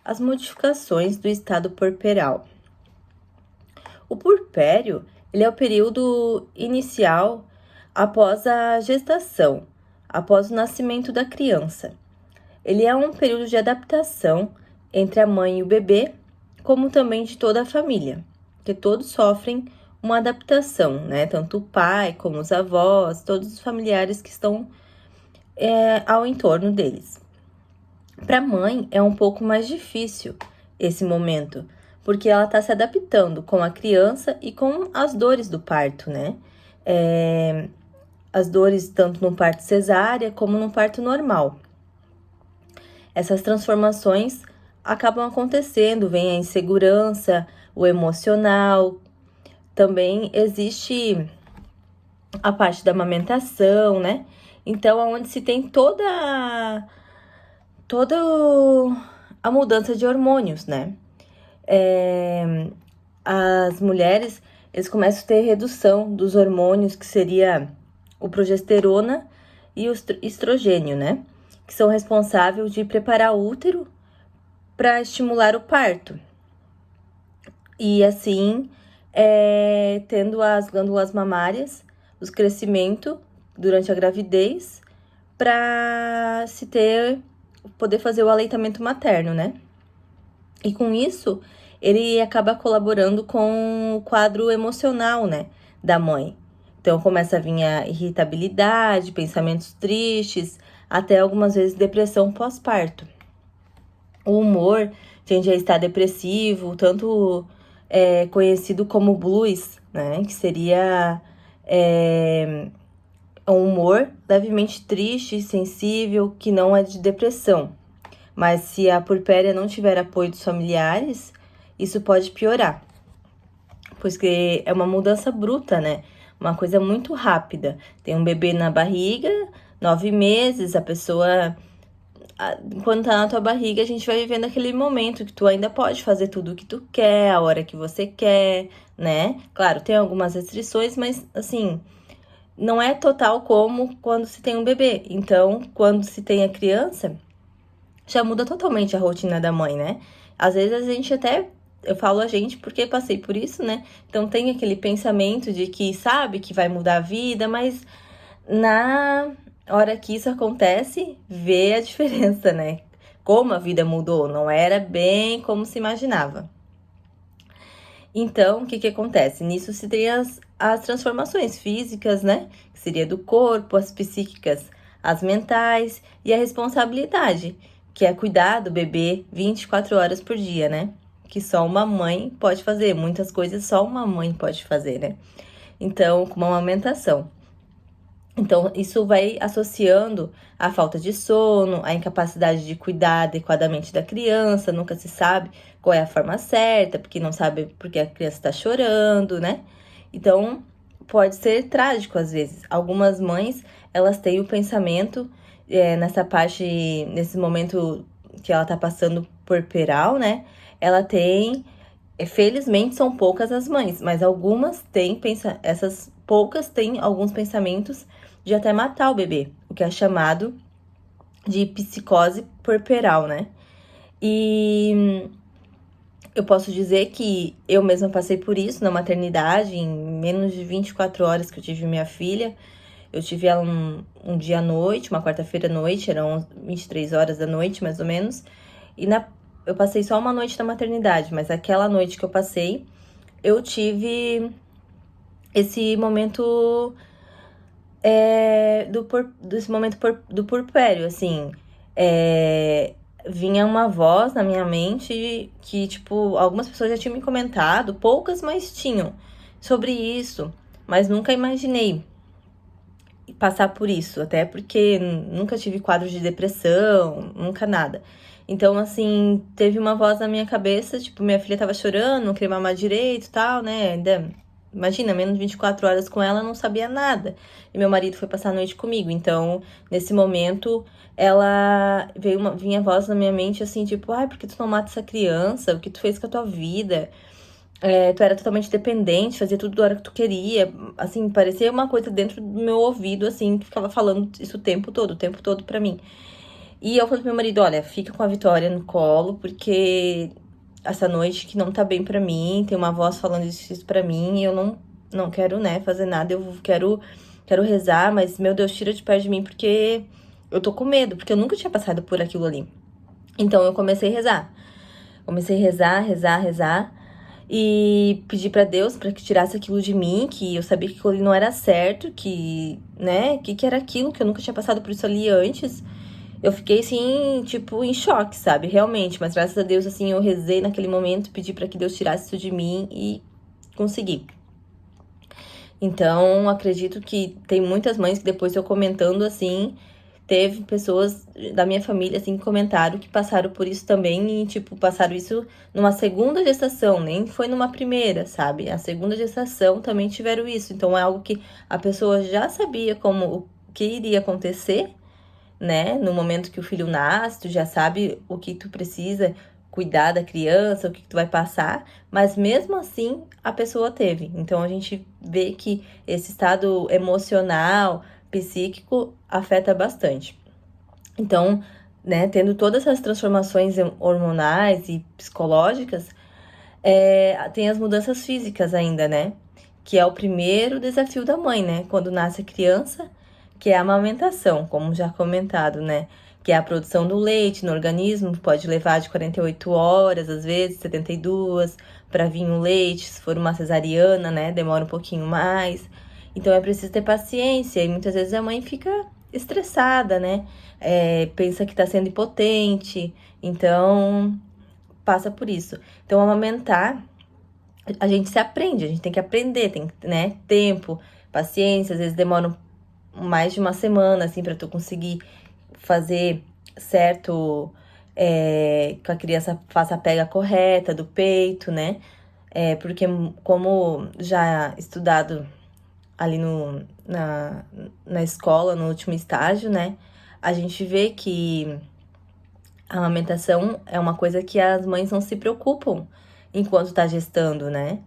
as modificações do estado puerperal. O puerpério, ele é o período inicial após a gestação, após o nascimento da criança. Ele é um período de adaptação entre a mãe e o bebê, como também de toda a família, porque todos sofrem uma adaptação, né? Tanto o pai como os avós, todos os familiares que estão ao entorno deles. Para a mãe é um pouco mais difícil esse momento, porque ela está se adaptando com a criança e com as dores do parto, né? As dores tanto no parto cesárea como no parto normal. Essas transformações acabam acontecendo, vem a insegurança, o emocional, também existe a parte da amamentação, né? Então, onde se tem toda a mudança de hormônios, né? As mulheres, eles começam a ter redução dos hormônios, que seria o progesterona e o estrogênio, né? Que são responsáveis de preparar o útero para estimular o parto. E assim, tendo as glândulas mamárias, os crescimento durante a gravidez, para se poder fazer o aleitamento materno, né? E com isso, ele acaba colaborando com o quadro emocional, né, da mãe. Então, começa a vir a irritabilidade, pensamentos tristes, até algumas vezes depressão pós-parto. O humor tende a estar depressivo, tanto conhecido como blues, né, que seria um humor levemente triste, sensível, que não é de depressão. Mas se a puerpéria não tiver apoio dos familiares, isso pode piorar. Pois que é uma mudança bruta, né? Uma coisa muito rápida. Tem um bebê na barriga, 9 meses, a pessoa... Enquanto tá na tua barriga, a gente vai vivendo aquele momento que tu ainda pode fazer tudo o que tu quer, a hora que você quer, né? Claro, tem algumas restrições, mas, assim, não é total como quando se tem um bebê. Então, quando se tem a criança, já muda totalmente a rotina da mãe, né? Às vezes a gente até... Eu falo a gente porque passei por isso, né? Então tem aquele pensamento de que sabe que vai mudar a vida, mas na hora que isso acontece, vê a diferença, né? Como a vida mudou, não era bem como se imaginava. Então, o que acontece? Nisso se tem as transformações físicas, né? Que seria do corpo, as psíquicas, as mentais e a responsabilidade, que é cuidar do bebê 24 horas por dia, né? Que só uma mãe pode fazer. Muitas coisas só uma mãe pode fazer, né? Então, como a amamentação. Então, isso vai associando a falta de sono, a incapacidade de cuidar adequadamente da criança, nunca se sabe qual é a forma certa, porque não sabe porque a criança está chorando, né? Então, pode ser trágico às vezes. Algumas mães, elas têm o pensamento, nesse momento que ela tá passando puerperal, né? Ela tem... Felizmente são poucas as mães, mas algumas têm, essas poucas têm alguns pensamentos de até matar o bebê, o que é chamado de psicose puerperal, né? E eu posso dizer que eu mesma passei por isso na maternidade, em menos de 24 horas que eu tive minha filha. Eu tive ela um dia à noite, uma quarta-feira à noite, eram 23 horas da noite, mais ou menos. E eu passei só uma noite na maternidade, mas aquela noite que eu passei, eu tive esse momento do puerpério, assim. Vinha uma voz na minha mente que, tipo, algumas pessoas já tinham me comentado, poucas, mas tinham, sobre isso. Mas nunca imaginei passar por isso, até porque nunca tive quadros de depressão, nunca nada. Então, assim, teve uma voz na minha cabeça, tipo, minha filha tava chorando, não queria mamar direito e tal, né? Ainda, imagina, menos de 24 horas com ela, não sabia nada. E meu marido foi passar a noite comigo. Então, nesse momento, vinha a voz na minha mente, assim, tipo, ai, por que tu não mata essa criança? O que tu fez com a tua vida? Tu era totalmente dependente, fazia tudo da hora que tu queria. Assim, parecia uma coisa dentro do meu ouvido, assim, que ficava falando isso o tempo todo pra mim. E eu falei pro meu marido, olha, fica com a Vitória no colo, porque essa noite que não tá bem pra mim, tem uma voz falando isso pra mim, e eu não quero, né, fazer nada, eu quero rezar, mas, meu Deus, tira de perto de mim, porque eu tô com medo, porque eu nunca tinha passado por aquilo ali. Então, eu comecei a rezar. Comecei a rezar, rezar, rezar. E pedi pra Deus pra que tirasse aquilo de mim, que eu sabia que aquilo ali não era certo, que, né, que era aquilo, que eu nunca tinha passado por isso ali antes. Eu fiquei, assim, tipo, em choque, sabe? Realmente. Mas graças a Deus, assim, eu rezei naquele momento, pedi pra que Deus tirasse isso de mim e consegui. Então, acredito que tem muitas mães que depois eu comentando, assim, teve pessoas da minha família, assim, que comentaram que passaram por isso também e, tipo, passaram isso numa segunda gestação, nem foi numa primeira, sabe? A segunda gestação também tiveram isso. Então, é algo que a pessoa já sabia como o que iria acontecer, né? No momento que o filho nasce, tu já sabe o que tu precisa cuidar da criança, o que tu vai passar, mas mesmo assim a pessoa teve. Então a gente vê que esse estado emocional, psíquico afeta bastante. Então, né, tendo todas essas transformações hormonais e psicológicas, tem as mudanças físicas ainda, né? Que é o primeiro desafio da mãe, né? Quando nasce a criança, que é a amamentação, como já comentado, né? Que é a produção do leite no organismo, pode levar de 48 horas, às vezes 72, para vir o leite. Se for uma cesariana, né? Demora um pouquinho mais. Então é preciso ter paciência e muitas vezes a mãe fica estressada, né? Pensa que tá sendo impotente, então passa por isso. Então, amamentar, a gente se aprende, a gente tem que aprender, tem, né, tempo, paciência, às vezes demora mais de uma semana, assim, pra tu conseguir fazer certo, que a criança faça a pega correta do peito, né? Porque como já estudado ali na escola, no último estágio, né? A gente vê que a amamentação é uma coisa que as mães não se preocupam enquanto tá gestando, né?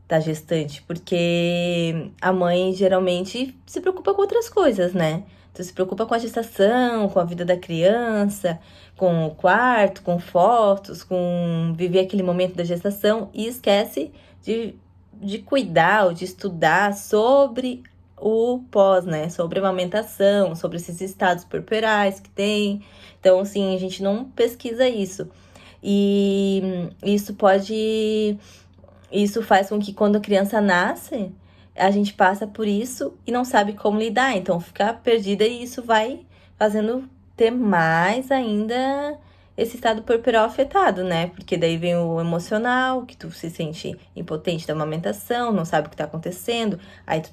Tá gestante, porque a mãe geralmente se preocupa com outras coisas, né? Então, se preocupa com a gestação, com a vida da criança, com o quarto, com fotos, com viver aquele momento da gestação e esquece de cuidar ou de estudar sobre o pós, né? Sobre a amamentação, sobre esses estados puerperais que tem. Então, assim, a gente não pesquisa isso. E isso faz com que quando a criança nasce, a gente passa por isso e não sabe como lidar. Então, fica perdida e isso vai fazendo ter mais ainda esse estado puerperal afetado, né? Porque daí vem o emocional, que tu se sente impotente da amamentação, não sabe o que tá acontecendo. Aí tu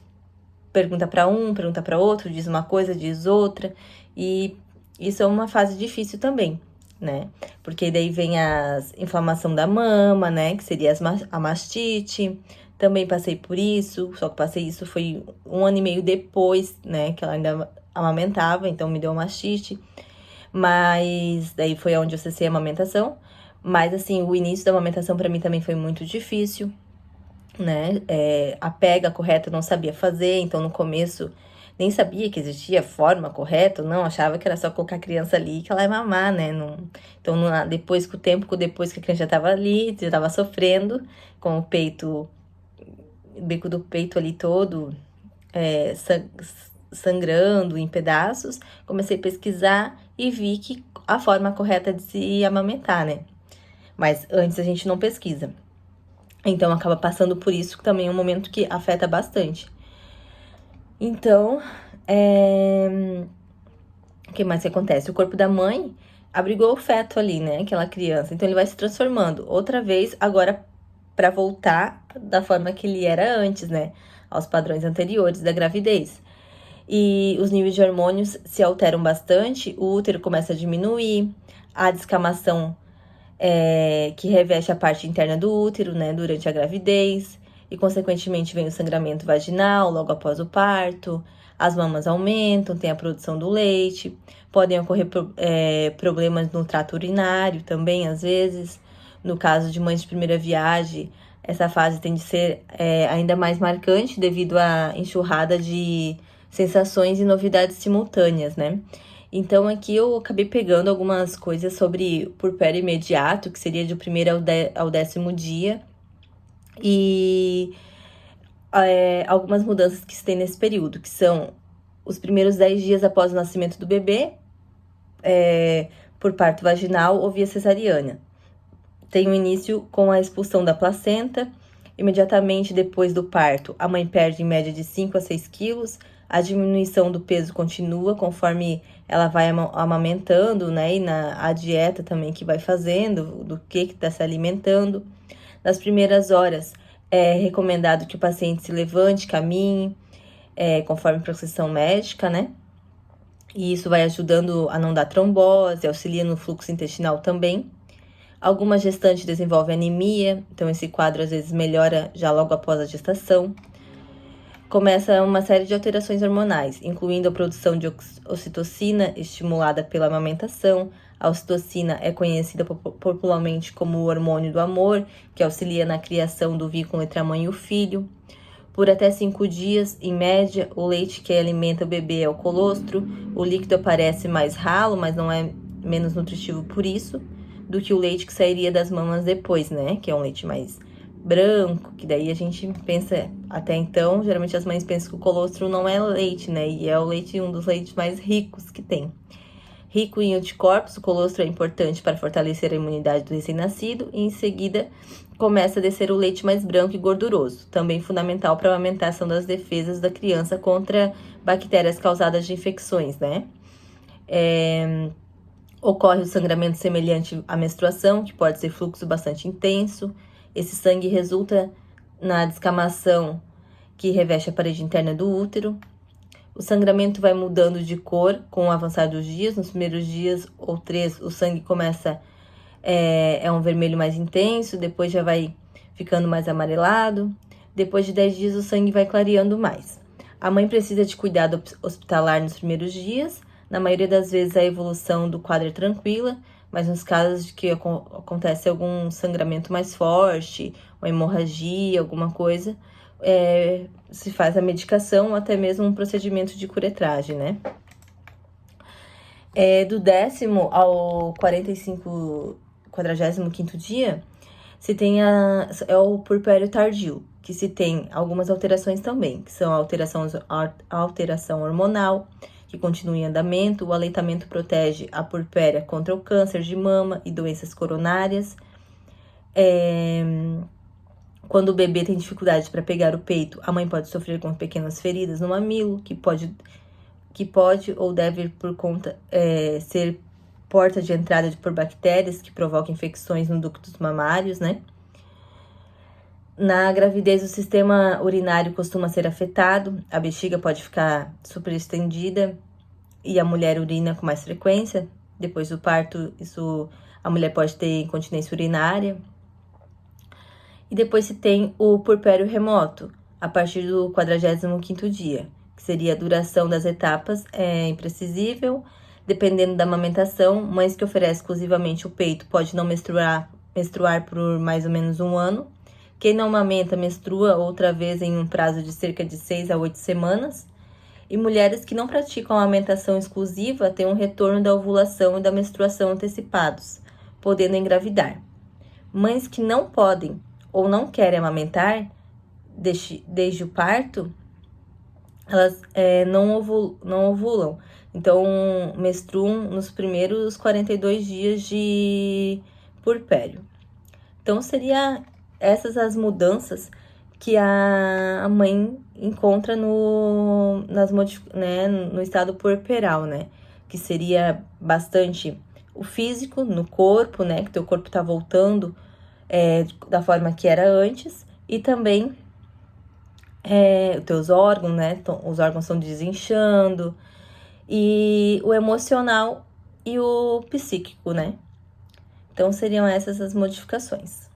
pergunta para um, pergunta para outro, diz uma coisa, diz outra. E isso é uma fase difícil também, né? Porque daí vem a inflamação da mama, né? Que seria a mastite. Também passei por isso, só que passei isso foi 1 ano e meio depois, né? Que ela ainda amamentava, então me deu mastite. Mas daí foi onde eu cessei a amamentação. Mas assim, o início da amamentação para mim também foi muito difícil, né? A pega correta eu não sabia fazer, então no começo nem sabia que existia forma correta, não, achava que era só colocar a criança ali que ela ia mamar, né? Então, depois que depois que a criança já tava ali, já tava sofrendo, com o peito, o bico do peito ali todo sangrando em pedaços, comecei a pesquisar e vi que a forma correta de se amamentar, né? Mas antes a gente não pesquisa. Então, acaba passando por isso, que também é um momento que afeta bastante. Então, o que mais que acontece? O corpo da mãe abrigou o feto ali, né? Aquela criança. Então, ele vai se transformando outra vez, agora para voltar da forma que ele era antes, né? Aos padrões anteriores da gravidez. E os níveis de hormônios se alteram bastante, o útero começa a diminuir, a descamação que reveste a parte interna do útero, né, durante a gravidez, e consequentemente vem o sangramento vaginal logo após o parto, as mamas aumentam, tem a produção do leite, podem ocorrer problemas no trato urinário também, às vezes. No caso de mães de primeira viagem, essa fase tende a ser ainda mais marcante devido à enxurrada de sensações e novidades simultâneas, né? Então, aqui eu acabei pegando algumas coisas sobre puerpério imediato, que seria do primeiro ao 10º dia, e algumas mudanças que se tem nesse período, que são os primeiros 10 dias após o nascimento do bebê, por parto vaginal ou via cesariana. Tem o início com a expulsão da placenta. Imediatamente depois do parto, a mãe perde em média de 5 a 6 quilos. A diminuição do peso continua conforme ela vai amamentando, né? E a dieta também que vai fazendo, do que está se alimentando. Nas primeiras horas, é recomendado que o paciente se levante, caminhe, conforme prescrição médica, né? E isso vai ajudando a não dar trombose, auxilia no fluxo intestinal também. Algumas gestantes desenvolvem anemia, então esse quadro às vezes melhora já logo após a gestação. Começa uma série de alterações hormonais, incluindo a produção de ocitocina, estimulada pela amamentação. A ocitocina é conhecida popularmente como o hormônio do amor, que auxilia na criação do vínculo entre a mãe e o filho. Por até 5 dias, em média, o leite que alimenta o bebê é o colostro. O líquido aparece mais ralo, mas não é menos nutritivo por isso, do que o leite que sairia das mamas depois, né? Que é um leite mais branco, que daí a gente pensa, até então, geralmente as mães pensam que o colostro não é leite, né? E é o leite, um dos leites mais ricos que tem. Rico em anticorpos, o colostro é importante para fortalecer a imunidade do recém-nascido e em seguida começa a descer o leite mais branco e gorduroso, também fundamental para a aumentação das defesas da criança contra bactérias causadas de infecções, né? Ocorre o sangramento semelhante à menstruação, que pode ser fluxo bastante intenso. Esse sangue resulta na descamação que reveste a parede interna do útero. O sangramento vai mudando de cor com o avançar dos dias. Nos primeiros dias ou 3, o sangue começa, é um vermelho mais intenso, depois já vai ficando mais amarelado. Depois de 10 dias, o sangue vai clareando mais. A mãe precisa de cuidado hospitalar nos primeiros dias. Na maioria das vezes, a evolução do quadro é tranquila, mas nos casos de que acontece algum sangramento mais forte, uma hemorragia, alguma coisa, se faz a medicação ou até mesmo um procedimento de curetragem, né? Do 10º ao 45º dia, se tem o puerpério tardio, que se tem algumas alterações também, que são a alteração hormonal, que continua em andamento. O aleitamento protege a puerpéria contra o câncer de mama e doenças coronárias. Quando o bebê tem dificuldade para pegar o peito, a mãe pode sofrer com pequenas feridas no mamilo, que pode ou deve por conta ser porta de entrada por bactérias que provocam infecções no ductos mamários, né? Na gravidez, o sistema urinário costuma ser afetado, a bexiga pode ficar super estendida e a mulher urina com mais frequência. Depois do parto, a mulher pode ter incontinência urinária. E depois se tem o puerpério remoto, a partir do 45º dia, que seria a duração das etapas, imprecisível, dependendo da amamentação. Mães que oferecem exclusivamente o peito pode não menstruar por mais ou menos 1 ano. Quem não amamenta menstrua outra vez em um prazo de cerca de 6 a 8 semanas. E mulheres que não praticam a amamentação exclusiva têm um retorno da ovulação e da menstruação antecipados, podendo engravidar. Mães que não podem ou não querem amamentar desde o parto, elas não ovulam. Então, menstruam nos primeiros 42 dias de puerpério. Então, seria essas as mudanças que a mãe encontra no estado puerperal, né? Que seria bastante o físico, no corpo, né? Que teu corpo tá voltando da forma que era antes. E também os teus órgãos, né? Os órgãos estão desinchando. E o emocional e o psíquico, né? Então, seriam essas as modificações.